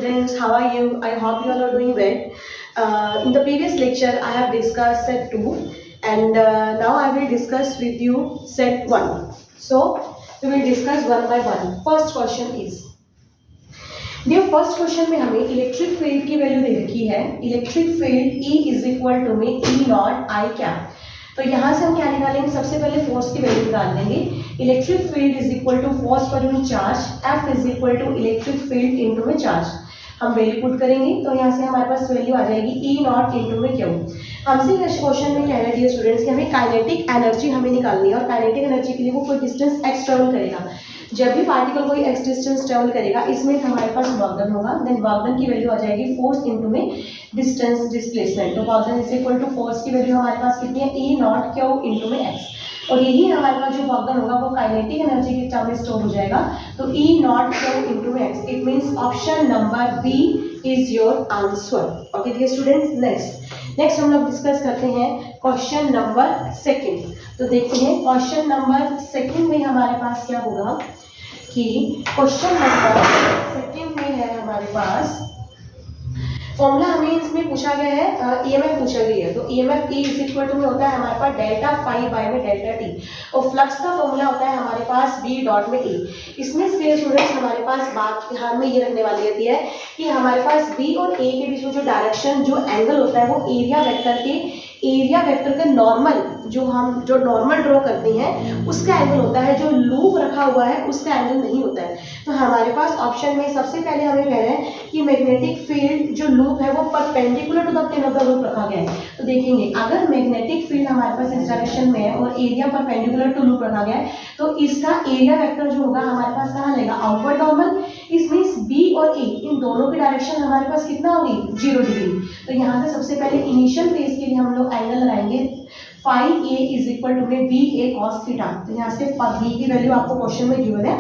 students, how are you? I hope you all are doing well. In the previous lecture, I have discussed set 2 and now I will discuss with you set 1. So, we will discuss one by one. First question is, देखो first question में हमें electric field की value दे रखी है. Electric field E is equal to में E naught i cap. तो यहाँ से हम क्या निकालेंगे? सबसे पहले फोर्स की वैल्यू निकाल देंगे. Electric field is equal to force per unit charge, F is equal to electric field into में चार्ज. हम वैल्यू पुट करेंगे तो यहाँ से हमारे पास वैल्यू आ जाएगी E नॉट इनटू में Q. हमसे क्वेश्चन में कह रहे हैं डियर स्टूडेंट्स कि हमें काइनेटिक एनर्जी हमें निकालनी है और काइनेटिक एनर्जी के लिए वो कोई डिस्टेंस x ट्रेवल करेगा. जब भी पार्टिकल कोई x डिस्टेंस ट्रेवल करेगा इसमें हमारे पास वर्क डन होगा. देन वर्क डन की वैल्यू आ जाएगी फोर्स इनटू में डिस्टेंस डिस्प्लेसमेंट. तो work done is equal to force की वैल्यू हमारे पास कितनी है? E नॉट Q इनटू में x. और यही हमारे पास जो वर्क डन होगा वो काइनेटिक एनर्जी के टर्म में स्टोर हो जाएगा. तो E नॉट Q इनटू में x. It means option number B is your answer. Okay dear students, next हम लोग डिस्कस करते हैं क्वेश्चन नंबर सेकंड. तो देखते हैं क्वेश्चन नंबर सेकंड में हमारे पास क्या होगा कि क्वेश्चन नंबर सेकंड में है हमारे पास फॉर्मूला हमें इसमें पूछा गया है, ईएमएफ पूछा गया है. तो EMF E is equal to में होता है हमारे पास डेल्टा फाई बाय में डेल्टा टी. और फ्लक्स का फॉर्मूला होता है हमारे पास B डॉट में A. इसमें स्टूडेंट्स हमारे पास बात ध्यान में ये रखने वाली होती है कि हमारे पास B और A के बीच में जो डायरेक्शन जो एंगल होता है वो एरिया वेक्टर के नॉर्मल जो नॉर्मल ड्रॉ करते हैं उसका एंगल होता है. जो लूप रखा हुआ है उसका एंगल नहीं होता है. तो हमारे पास ऑप्शन में सबसे पहले हमें कह रहे हैं कि मैग्नेटिक फील्ड जो लूप है वो perpendicular to the plane of the loop रखा गया है. तो देखेंगे अगर मैग्नेटिक फील्ड हमारे पास इस डायरेक्शन में है और एरिया परपेंडिकुलर टू लूप रखा गया है तो इसका एरिया वेक्टर जो होगा हमारे पास कहाँ लेगा? Outward normal. इस मींस B और A इन दोनों की डायरेक्शन हमारे पास कितना होगी? 0 डिग्री. तो यहाँ से सबसे पहले इनिशियल फेज के लिए हम लोग एंगल लगाएंगे phi A is equal to में BA cos थीटा. तो यहाँ से B की वैल्यू आपको क्वेश्चन में गिवन है.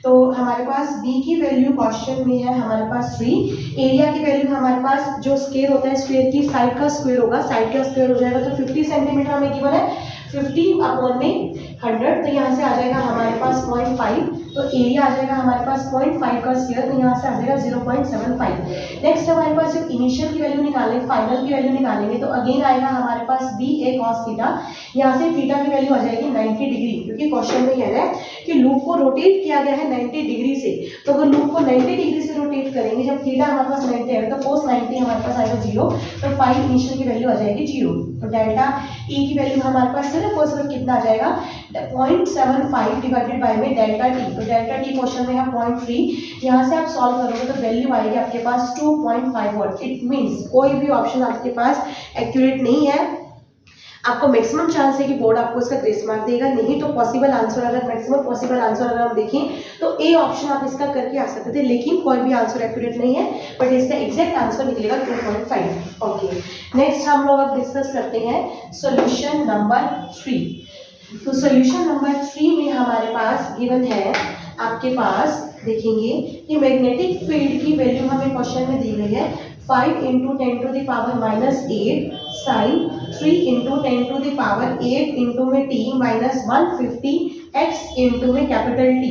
तो हमारे पास B की वैल्यू क्वेश्चन में है हमारे पास 3. एरिया की वैल्यू हमारे पास जो स्क्वायर होता है स्क्वायर की साइड का स्क्वायर होगा, साइड का स्क्वायर हो जाएगा. तो 50 सेंटीमीटर हमें गिवन है, 50 अपॉन में 100. तो यहाँ से आ जाएगा हमारे पास 0.5. तो एरिया आ जाएगा हमारे पास 0.5 का स्क्वायर. तो यहाँ से आ जाएगा 0.75. नेक्स्ट हमारे पास जब इनिशियल की वैल्यू निकालेंगे, फाइनल की वैल्यू निकालेंगे तो अगेन आएगा हमारे पास BA cos थीटा. यहाँ से थीटा की वैल्यू आ जाएगी 90 डिग्री, क्योंकि क्वेश्चन में कह रहा है कि लूप को रोटेट किया गया है 90 डिग्री से. तो अगर लूप को 90 डिग्री से रोटेट करेंगे, जब थीटा हमारे पास 90 है तो cos 90 हमारे पास आएगा 0. तो फाई इनिशियल की वैल्यू आ जाएगी 0. तो डेल्टा E की वैल्यू हमारे पास सिर्फ और सिर्फ कितना आ जाएगा? 0.75 डिवाइडेड बाय में डेल्टा T. तो डेल्टा T क्वेश्चन में है 0.3. यहाँ से आप सॉल्व करोगे तो वैल्यू आएगी आपके पास 2.5 वोल्ट. इट मींस कोई भी ऑप्शन आपके पास एक्यूरेट नहीं है. आपको मैक्सिमम चांस है कि बोर्ड आपको इसका ग्रेस मार्क देगा. नहीं तो पॉसिबल आंसर, अगर मैक्सिमम पॉसिबल आंसर अगर हम देखें तो ए ऑप्शन आप इसका करके आ सकते थे, लेकिन कोई भी आंसर एक्यूरेट नहीं है. बट इसका एग्जैक्ट आंसर निकलेगा 2.5. ओके, नेक्स्ट हम लोग अब डिस्कस करते हैं सॉल्यूशन नंबर 3. तो सॉल्यूशन नंबर 3 में हमारे पास गिवन है आपके पास, देखेंगे कि मैग्नेटिक फील्ड की वैल्यू हमें क्वेश्चन में दी गई है 5 into 10 to the power -8 sine 3 into 10 to the power 8 into में t माइनस 150 x इंटू में कैपिटल T.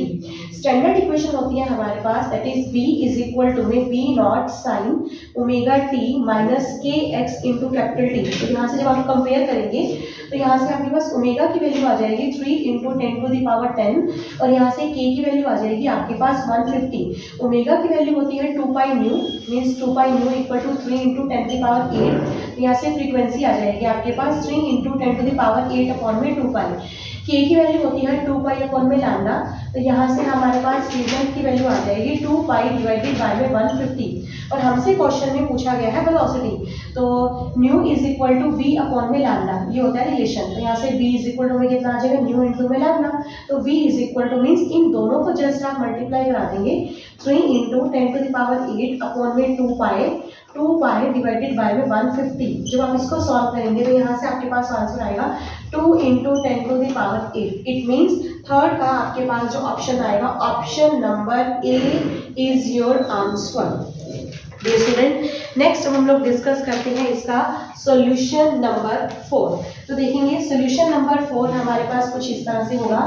स्टैंडर्ड इक्वेशन होती है हमारे पास that is B is equal to में B not sine omega t minus k x into capital T. तो यहाँ से जब आप कंपेयर करेंगे तो यहाँ से आपके पास ओमेगा की वैल्यू आ जाएगी 3 इंटू 10 टू द पावर 10 और यहाँ से k की वैल्यू आ जाएगी आपके पास 150. ओमेगा की वैल्यू होती है 2 pi nu, means 2 pi nu equal to 3 into 10 to the power 8. यहाँ से फ्रीक्वेंसी आ जाएगी आपके पास 3 into 10 to the power 8 upon में 2 पाई. k की वैल्यू होती है 2 पाई अपॉन में लैम्डा. तो यहाँ से हमारे पास फ्रीक्वेंसी की वैल्यू आ जाएगी 2 पाई डिवाइडेड बाय में 150. और हमसे क्वेश्चन में पूछा गया है वेलोसिटी. तो nu is equal to b upon में लैम्डा, ये होता है रिलेशन. तो यहाँ से b इज इक्वल टू में कितना आ जाएगा? न्यू इंटू में लैम्डा. तो v is equal to means इन दोनों को जस्ट आप मल्टीप्लाई करा देंगे 3 into 10 to the power 8 upon में 2 पाई डिवाइडेड बाय में 150. जब आप इसको सॉल्व करेंगे तो यहाँ से आपके पास आंसर आएगा 2 into 10 to the power 8. It means third का आपके पास जो ऑप्शन आएगा option number A is your answer. Dear student, next हम लोग डिस्कस करते हैं इसका सॉल्यूशन नंबर 4. तो देखेंगे सॉल्यूशन नंबर 4 हमारे पास कुछ इस तरह से होगा.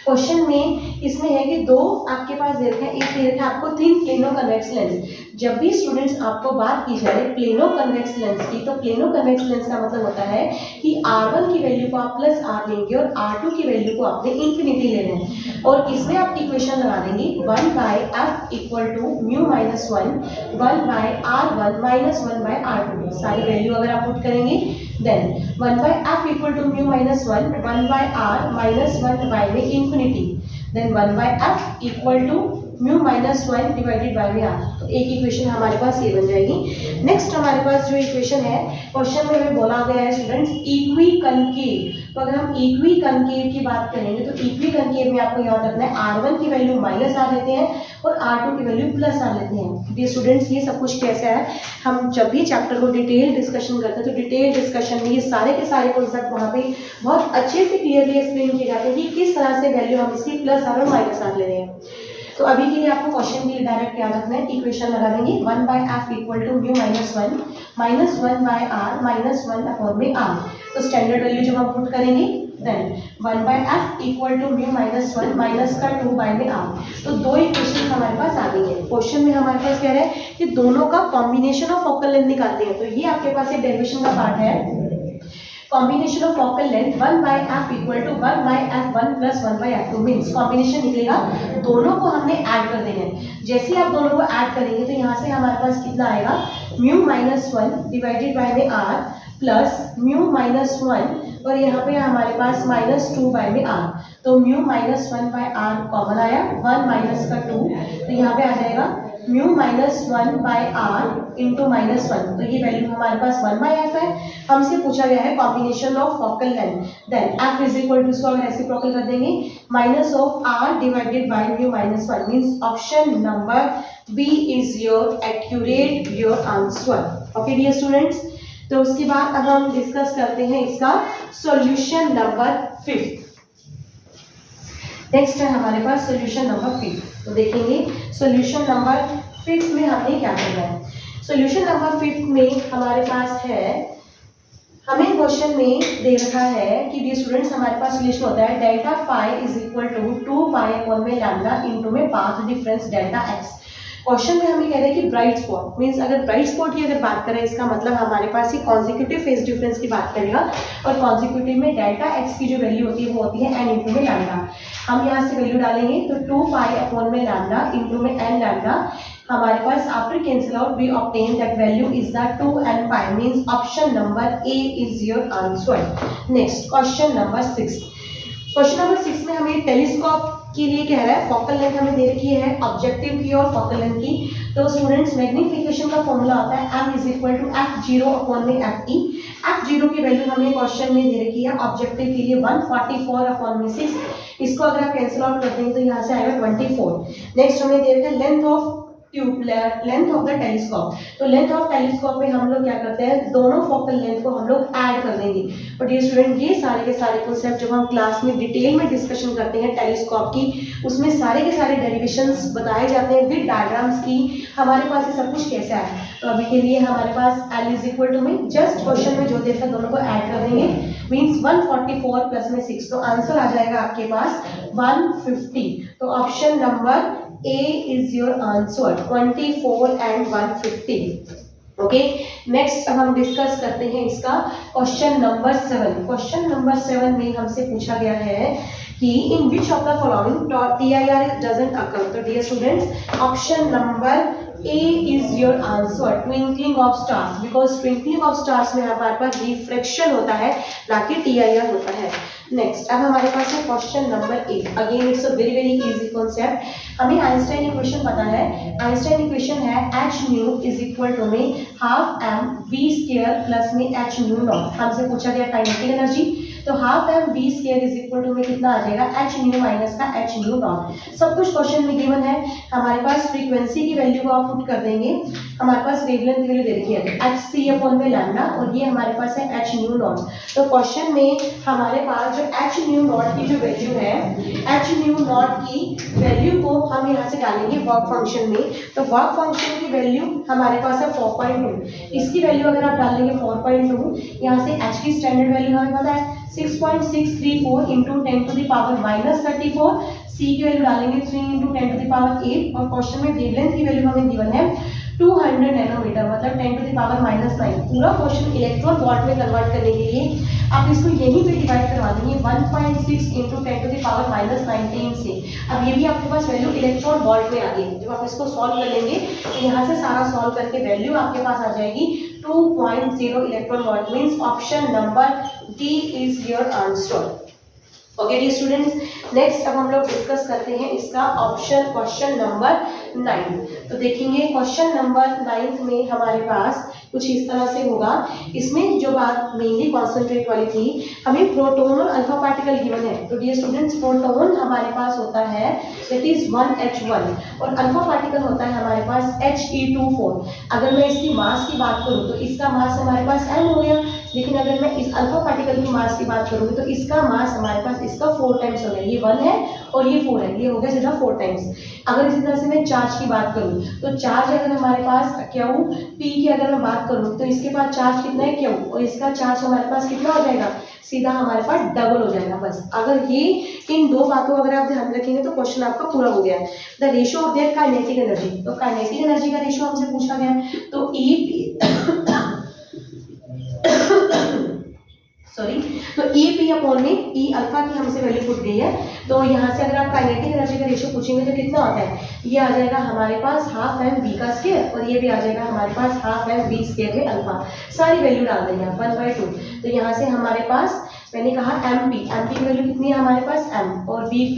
क्वेश्चन में इसमें है कि दो आपके पास दे रखा है, एक दे रखा है आपको थिन प्लेनो कन्वेक्स लेंस। जब भी स्टूडेंट्स आपको बात की जाए प्लेनो कन्वेक्स लेंस की, तो प्लेनो कन्वेक्स लेंस का मतलब होता है कि R1 की वैल्यू को आप प्लस R लेंगे और R2 की वैल्यू को आपने इंफिनिटी लेना है, और इसमें आप इक्वेशन लगा देंगे 1/f equal to mu minus 1 1/R1 minus 1/R2। सारी वैल्यू अगर आप पुट करेंगे then 1/f equal to mu minus 1 1/R minus 1 में infinity, then 1/f equal to mu minus 1 divided by में आर। तो एक इक्वेशन हमारे पास ये बन जाएगी। नेक्स्ट हमारे पास जो इक्वेशन है, क्वेश्चन में हमें बोला गया है स्टूडेंट्स इक्वी कनकेव। तो अगर हम इक्वी कनकेव की बात करेंगे तो इक्वी कनकेव में आपको याद रखना है R1 की वैल्यू माइनस आर लेते हैं और R2 की वैल्यू प्लस आर लेते हैं। ये स्टूडेंट्स ये सब कुछ कैसा है, हम जब भी चैप्टर को डिटेल डिस्कशन करते हैं तो डिटेल डिस्कशन में ये सारे के सारे कॉन्सेप्ट वहाँ पे बहुत अच्छे से क्लियरली एक्सप्लेन किए जाते हैं कि किस तरह से वैल्यू हम इसकी प्लस आर और माइनस आर ले रहे हैं। तो अभी के लिए आपको क्वेश्चन के लिए डायरेक्ट याद रखना है, इक्वेशन लगा देंगे 1/f equal to mu minus 1 minus 1/r minus 1 upon में r। तो स्टैंडर्ड वैल्यू जब हम पुट करेंगे then 1/f equal to mu minus 1 minus का 2 बाय में r। तो दो इक्वेशन हमारे पास आ गई है। क्वेश्चन में हमारे पास कह रहा है कि दोनों का कॉम्बिनेशन ऑफ फोकल लेंथ निकालते हैं। तो ये आपके पास एक डेरिवेशन का पार्ट है, combination of focal length 1/f equal to 1/f1 plus 1/f2 means combination निकलेगा, दोनों को हमने ऐड कर देना है। जैसे ही आप दोनों को ऐड करेंगे तो यहाँ से हमारे पास कितना आएगा, म्यू माइनस 1 डिवाइडेड बाय में r प्लस म्यू माइनस 1 और यहाँ पे हमारे पास माइनस 2 बाय में r। तो म्यू माइनस 1/r कॉमन आया, 1 माइनस का 2, तो यहाँ पे आ जाएगा mu minus 1/r into minus 1। तो ये वैल्यू हमारे पास 1/f है। हमसे पूछा गया है combination of focal length, then f is equal to, अगर रेसिप्रोकल कर देंगे minus of r divided by mu minus 1 means option number B is your accurate your answer. Okay dear students, तो उसके बाद अब हम डिस्कस करते हैं इसका सॉल्यूशन नंबर 5। नेक्स्ट है हमारे पास सॉल्यूशन नंबर 5। तो देखेंगे सॉल्यूशन नंबर 5 में हमने क्या करना है। सॉल्यूशन नंबर 5 में हमारे पास है, हमें क्वेश्चन में दे रखा है कि डियर स्टूडेंट्स हमारे पास रिलेशन होता है delta phi is equal to 2 upon में लैम्डा इनटू में path difference delta x. Question में हमें कह रहे हैं कि ब्राइट स्पॉट मींस, अगर ब्राइट स्पॉट की अगर बात करें इसका मतलब हमारे पास ही कॉन्जिक्यूटिव फेज डिफरेंस की बात करेगा, और कॉन्जिक्यूटिव में डेल्टा एक्स की जो वैल्यू होती है वो होती है एन इंटू में लैम्डा। हम यहाँ से वैल्यू डालेंगे तो 2 अपॉन में लैम्डा इंटू में एन लैम्डा। हमारे पास after cancel out we obtain that value is the 2n pi means option number A is your answer. Next question number 6। Question number 6 में हमें टेलीस्कोप के लिए कह रहा है, फोकल लेंथ हमें दे रखी है ऑब्जेक्टिव की और फोकल लेंथ की। तो स्टूडेंट्स मैग्नीफिकेशन का फॉर्मूला होता है m is equal to f0 upon में fe। f0 की वैल्यू हमें क्वेश्चन में दे रखी है ऑब्जेक्टिव के लिए 144 अपॉन में 6। इसको अगर आप कैंसिल आउट करते हैं तो यहाँ से आएगा 24। नेक्स्ट हमें दे रखा है length of length of the telescope. तो लेंथ ऑफ टेलीस्कोप में हम लोग क्या करते हैं, दोनों फोकल लेंथ को हम लोग ऐड कर देंगे। बट ये स्टूडेंट ये सारे के सारे कॉन्सेप्ट जब हम क्लास में डिटेल में डिस्कशन करते हैं टेलीस्कोप की, उसमें सारे के सारे डेरिवेशंस बताए जाते हैं विद डायग्राम्स की। हमारे पास ये सब कुछ कैसा है, तो अभी के लिए हमारे पास l इज इक्वल टू में जस्ट क्वेश्चन में जो देखा दोनों को ऐड कर देंगे मीन्स 144 प्लस में 6। तो आंसर आ जाएगा आपके पास 150। तो option number A is your answer 24 and 150। Okay, next अब हम डिस्कस करते हैं इसका क्वेश्चन नंबर 7। क्वेश्चन नंबर 7 में हमसे पूछा गया है कि in which of the following TIR doesn't occur. तो dear students option number A is your answer twinkling of stars, because twinkling of stars में हमारे पास रिफ्रैक्शन होता है ना कि TIR होता है। नेक्स्ट अब हमारे पास है question number 8। Again it's a very very easy concept. हमें आइंस्टाइन इक्वेशन पता है, आइंस्टाइन इक्वेशन है h nu is equal to में half m v square plus में h न्यू नॉट। हमसे पूछा गया काइनेटिक एनर्जी, तो half m v square is equal to में कितना आ जाएगा h न्यू माइनस का h न्यू नॉट। सब कुछ क्वेश्चन में गिवन है। हमारे पास फ्रीक्वेंसी की वैल्यू को आप पुट कर देंगे, हमारे पास वेवलेंथ की वैल्यू दे रखी है h c अपॉन में लैम्डा और ये हमारे पास है h न्यू नॉट। तो क्वेश्चन में हमारे पास जो जो एच न्यू नॉट की जो वैल्यू है, एच न्यू नॉट की वैल्यू को हम यहाँ से डालेंगे वर्क फंक्शन में। तो वर्क फंक्शन की वैल्यू हमारे पास है 4.2, इसकी वैल्यू अगर आप डालेंगे 4.2, यहाँ से एच की स्टैंडर्ड वैल्यू हमें पता है 6.634 इंटू 10 टू द पावर -34, सी की वैल्यू डालेंगे 3 इंटू 10 टू द पावर 8, और क्वेश्चन में वेवलेंथ की वैल्यू हमें गिवन है 200 नैनोमीटर, मतलब 10 टू द पावर -9। पूरा क्वेश्चन इलेक्ट्रॉन वॉल्ट में कन्वर्ट करने के लिए आप इसको यहीं पे डिवाइड करवा देंगे 1.6 इंटू 10 टू द पावर -19 से। अब ये भी आपके पास वैल्यू इलेक्ट्रॉन वॉल्ट में आ गई। जब आप इसको सॉल्व कर लेंगे तो यहाँ से सारा सॉल्व करके वैल्यू आपके पास आ जाएगी 2.0 electron volt, means option number D is your answer. Okay dear students, next अब हम लोग डिस्कस करते हैं इसका ऑप्शन क्वेश्चन नंबर 9। तो देखेंगे क्वेश्चन नंबर 9 में हमारे पास कुछ इस तरह से होगा। इसमें जो बात मेनली कॉन्सेंट्रेट वाली थी, हमें प्रोटॉन और अल्फा पार्टिकल गिवन है। तो डियर स्टूडेंट्स, प्रोटॉन हमारे पास होता है दैट इज 1H1 और अल्फा पार्टिकल होता है हमारे पास He24। अगर मैं इसकी मास की बात करूँ तो इसका मास हमारे पास m हो गया, लेकिन अगर मैं इस अल्फा पार्टिकल की मास की बात करूँगी तो इसका मास हमारे पास इसका 4 टाइम्स हो गया। ये 1 है और ये 4 है, ये हो गया सीधा 4 टाइम्स। अगर इसी तरह से मैं चार्ज की बात करूँ तो चार्ज अगर हमारे पास Q P की अगर मैं बात करूँ तो इसके पास चार्ज कितना है Q, और इसका चार्ज हमारे पास कितना हो जाएगा, सीधा हमारे पास डबल हो जाएगा। बस अगर ये इन दो बातों अगर आप ध्यान रखेंगे तो क्वेश्चन आपका पूरा हो गया है। The ratio of their kinetic energy, तो काइनेटिक एनर्जी का रेशियो हमसे पूछा गया है। तो तो EP अपॉन में E अल्फा की हमसे वैल्यू पूछ गई है। तो यहाँ से अगर आप काइनेटिक एनर्जी का रेशियो पूछेंगे तो कितना होता है, ये आ जाएगा हमारे पास हाफ एम बी का स्क्वायर, और ये भी आ जाएगा हमारे पास हाफ एम बी स्क्वायर में अल्फा। सारी वैल्यू डाल देंगे आप 1/2। तो यहाँ से हमारे पास मैंने कहा MP की वैल्यू कितनी है हमारे पास m, और VP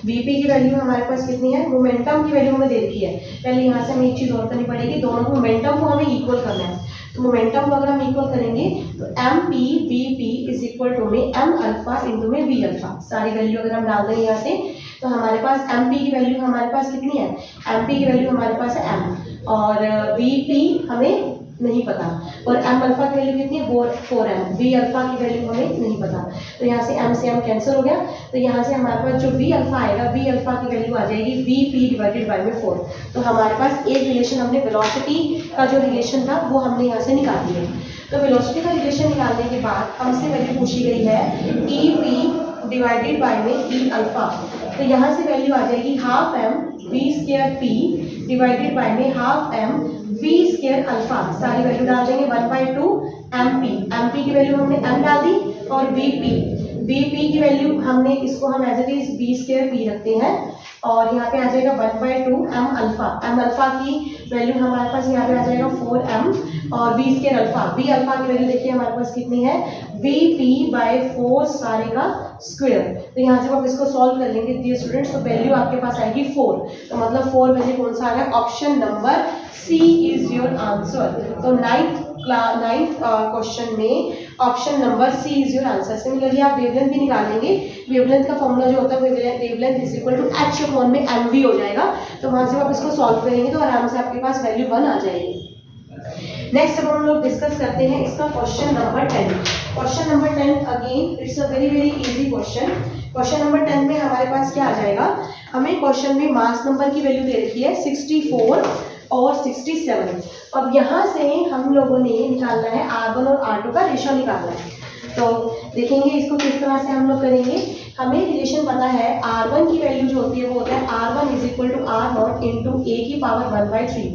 की वैल्यू हमारे पास कितनी है, मोमेंटम की वैल्यू हमें दे रखी है। पहले यहाँ से हमें एक चीज़ और करनी पड़ेगी, दोनों मोमेंटम को हमें इक्वल करना है। तो मोमेंटम को अगर हम इक्वल करेंगे तो MP VP is equal to में m अल्फा इंटू में V अल्फा। सारी वैल्यू अगर हम डाल दें यहाँ से तो हमारे पास MP की वैल्यू हमारे पास कितनी है, MP की वैल्यू हमारे पास है m, और VP हमें नहीं पता, और m अल्फा की वैल्यू कितनी है 4m, V अल्फा की वैल्यू हमें नहीं पता। तो यहाँ से m से m कैंसिल हो गया। तो यहाँ से हमारे पास जो V अल्फा आएगा, V अल्फा की वैल्यू आ जाएगी VP डिवाइडेड बाय में 4। तो हमारे पास एक रिलेशन हमने वेलोसिटी का जो रिलेशन था वो हमने यहाँ से निकाल दिया। तो वेलोसिटी का रिलेशन निकालने के बाद हमसे वैल्यू पूछी गई है EP डिवाइडेड बाय में E अल्फा। तो यहाँ से वैल्यू आ जाएगी half m V square P divided by में half m V square alpha. सारी वैल्यू डाल देंगे 1/2 MP की वैल्यू हमने m डाल दी, और VP की वैल्यू हमने इसको हम as it is V square P रखते हैं, और यहाँ पे आ जाएगा 1/2 m अल्फा की वैल्यू हमारे पास यहाँ पे आ जाएगा 4m, और V स्क्वायर अल्फा की वैल्यू देखिए हमारे पास कितनी है VP/4 सारे का स्क्वायर। तो यहाँ से आप इसको सॉल्व कर लेंगे डियर स्टूडेंट्स, तो वैल्यू आपके पास आएगी 4। तो मतलब 4 वैल्यू कौन सा आ गया, option number C is your answer. तो नाइन्थ क्वेश्चन में option number C is your answer. Similarly आप वेवलेंथ भी निकालेंगे। वेवलेंथ का फॉर्मूला जो होता है wavelength is equal to h upon में mv हो जाएगा। तो वहां से आप इसको सॉल्व करेंगे तो आराम से आपके पास वैल्यू 1 आ जाएगी। नेक्स्ट अब हम लोग डिस्कस करते हैं इसका question number 10। Question number 10 again it's a very easy question. Question number 10 में हमारे पास क्या आ जाएगा, हमें क्वेश्चन में मास नंबर की वैल्यू दे रखी है 64 और 67। अब यहाँ से हम लोगों ने निकालना है R1 और R2 का रेशियो निकालना है। तो देखेंगे इसको किस तरह से हम लोग करेंगे। हमें रिलेशन पता है R1 की वैल्यू जो होती है वो होता है R1 is equal to R0 into A की पावर 1/3।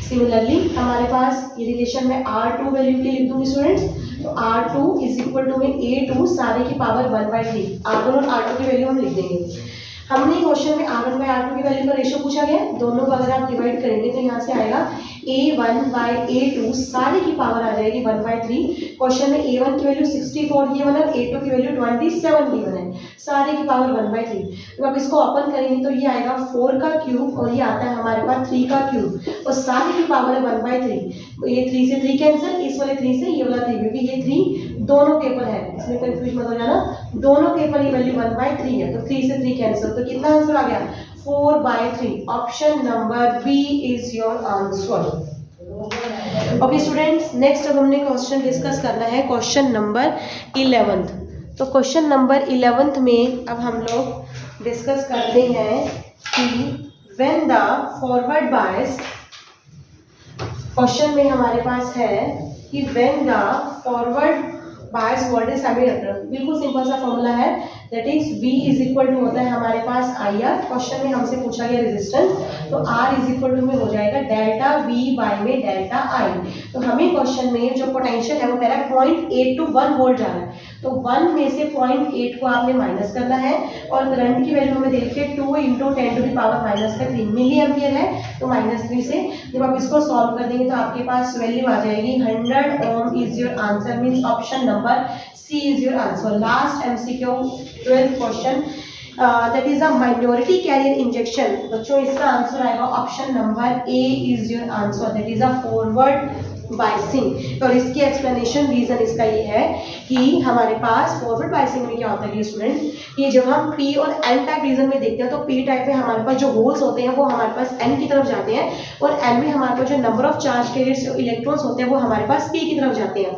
सिमिलरली हमारे पास ये रिलेशन में R2 वैल्यू के लिख दूंगी स्टूडेंट्स। तो R2 इज इक्वल टू में A2 सारे की पावर 1/3। R1 और R2 की वैल्यू हम लिख देंगे। हमने क्वेश्चन में R1/R2 की वैल्यू का रेशियो पूछा गया, दोनों को अगर आप डिवाइड करेंगे तो यहाँ से आएगा A1/A2 सारे की पावर आ जाएगी 1/3। क्वेश्चन में A1 की वैल्यू 64 गिवन है, A2 की वैल्यू 27 गिवन है, सारे की पावर 1/3। तो अब इसको ओपन करेंगे तो ये आएगा 4 का क्यूब, और ये आता है हमारे पास 3 का क्यूब, और सारे की पावर है 1/3। तो ये 3 से 3 कैंसिल, इस वाले 3 से ये वाला 3, क्योंकि ये 3 दोनों के ऊपर है, इसमें कंफ्यूज मत हो जाना, दोनों के ऊपर ये वैल्यू 1/3 है। तो 3 से 3 कैंसिल, तो कितना आंसर आ गया 4/3। Option number B is your answer. Okay students, next अब हमने क्वेश्चन डिस्कस करना है क्वेश्चन नंबर 11। तो क्वेश्चन नंबर 11th में अब हम लोग डिस्कस करते हैं कि when the forward bias, question में हमारे पास है कि when the forward bias voltage semiconductor, बिल्कुल सिंपल सा फॉर्मूला है, that is V is equal to होता है हमारे पास IR। क्वेश्चन में हमसे पूछा गया रेजिस्टेंस, तो R इज इक्वल टू में हो जाएगा डेल्टा V बाय में डेल्टा I। तो हमें क्वेश्चन में जो पोटेंशियल है वो कह रहा है 0.8 to 1 वोल्ट जा रहा है, तो 1 में से 0.8 को आपने माइनस करना है और करंट की वैल्यू हमें देखिए 2 × 10⁻³ मिली एम्पियर है, तो -3 से जब आप इसको सॉल्व कर देंगे तो आपके पास वैल्यू आ जाएगी 100 ohm is your answer, means option number C is your answer. Last MCQ 12th question, that is a minority carrier injection. बच्चों इसका आंसर आएगा option number A is your answer, that is a forward biasing. और इसकी explanation reason इसका ये है कि हमारे पास फॉरवर्ड बायसिंग में क्या होता है स्टूडेंट, ये जब हम P और N टाइप रीजन में देखते हैं तो P टाइप में हमारे पास जो होल्स होते हैं वो हमारे पास N की तरफ जाते हैं और N में हमारे पास जो number of charge carriers electrons होते हैं वो हमारे पास P की तरफ जाते हैं।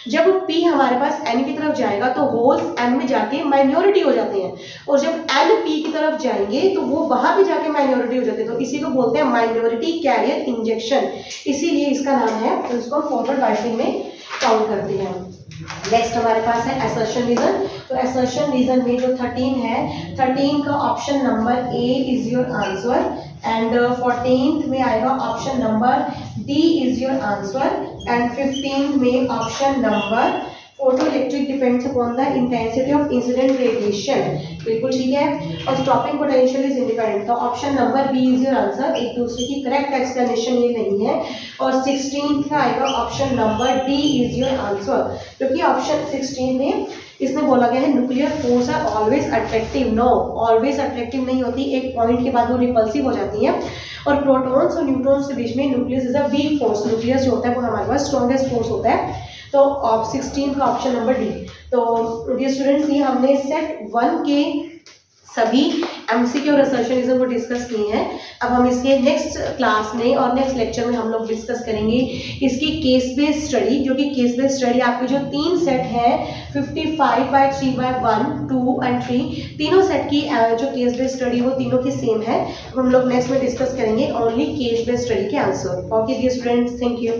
जब P हमारे पास N की तरफ जाएगा तो होल्स N में जाके माइनॉरिटी हो जाते हैं, और जब N P की तरफ जाएंगे तो वो वहां भी जाके माइनॉरिटी हो जाते हैं, तो इसी को बोलते हैं माइनॉरिटी कैरियर इंजेक्शन, इसीलिए इसका नाम है, तो इसको फॉरवर्ड बायसिंग में काउंट करते हैं। नेक्स्ट हमारे पास है असर्शन रीजन। तो असर्शन रीजन में जो 13 है, 13 का option number A is your answer and 14th में आएगा option number D is your answer and 15th में option number photoelectric depends upon the intensity of incident radiation, बिल्कुल ठीक है। और स्टॉपिंग पोटेंशियल इज इंडिपेंडेंट, तो option number B is your answer, एक दूसरे की करेक्ट एक्सप्लेनेशन ये नहीं है। और 16th का आएगा option number D is your answer, क्योंकि ऑप्शन 16 में इसमें बोला गया है nuclear force are always attractive. No, always attractive नहीं होती, एक पॉइंट के बाद वो रिपल्सिव हो जाती है। और प्रोटॉन्स और न्यूट्रॉन्स के बीच में nucleus is a weak force, nucleus जो होता है वो हमारे पास स्ट्रॉन्गेस्ट फोर्स होता है। तो 16 का ऑप्शन नंबर D। तो डियर स्टूडेंट्स, ये हमने सेट 1 के सभी MCQ और असर्शनिज्म को डिस्कस किए हैं। अब हम इसके नेक्स्ट क्लास में और नेक्स्ट लेक्चर में हम लोग डिस्कस करेंगे इसकी केस बेस्ड स्टडी, जो कि केस बेस्ड स्टडी आपके जो 3 सेट है 55/3/1, 2 एंड 3, तीनों सेट की जो केस बेस्ड स्टडी वो तीनों की सेम है। हम लोग नेक्स्ट में डिस्कस करेंगे ओनली केस बेस्ड स्टडी के answer. Okay dear students, thank you.